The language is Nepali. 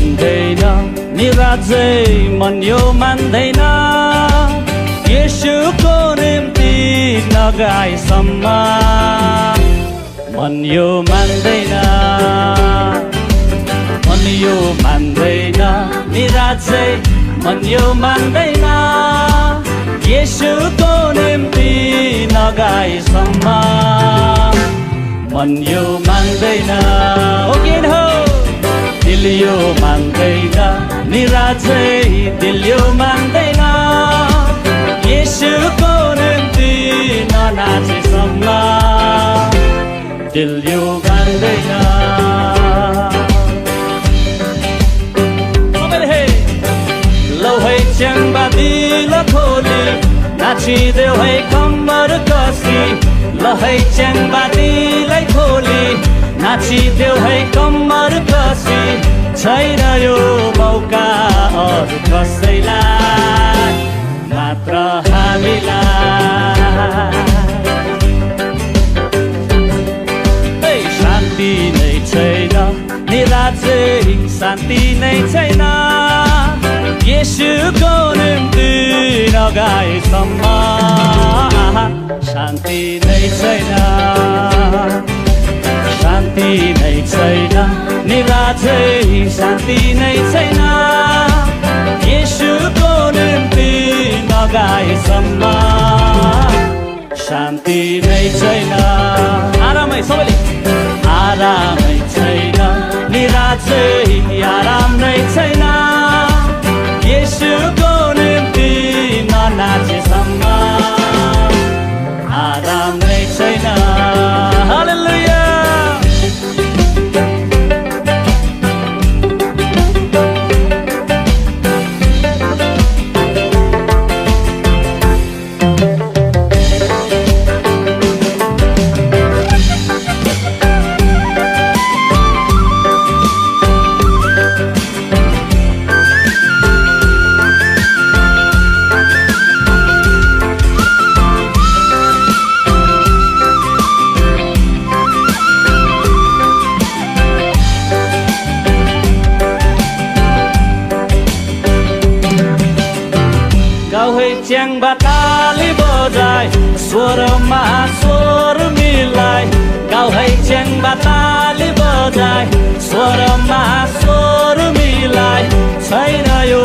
मान्दैन नि राजै मन यो मान्दैन येशूको निम्ति नगाएसम्म मन यो मान्दैन मन यो मान्दैन नि राजै मन यो मान्दैन येशूको निम्ति नगाएसम्म मन यो मान्दैन हो किन हो दिल यो मान्दैन नि राजै दिल यो मान्दैन येशूको निम्ति ननाचेसम्म दिल यो मान्दैन लौ है च्याङ्बा दिल खोली नाचिदेऊ है कम्मर कसी ल है च्याङ्बा दिलै खोली नाचिदेऊ है कम्मर कसी छैन यो मौका अरू कसैलाई मात्र हामीलाई शान्ति नै छैन नि राजै शान्ति नै छैन येशूको निम्ति नगाएसम्म शान्ति नै छैन शान्ति नै छैन नि राजै शान्ति नै छैन येशूको निम्ति नगाएसम्म शान्ति नै छैन आरामै सबैले आरामै छैन नि राजै आराम नै छैन येशूको निम्ति ननाचेसम्म आराम नै छैन हालेलुया च्याङ्बा ताली बजाई स्वरमा स्वर मिलाई गाउँ है च्याङ्बा ताली बजाई स्वरमा स्वर मिलाई छैन यो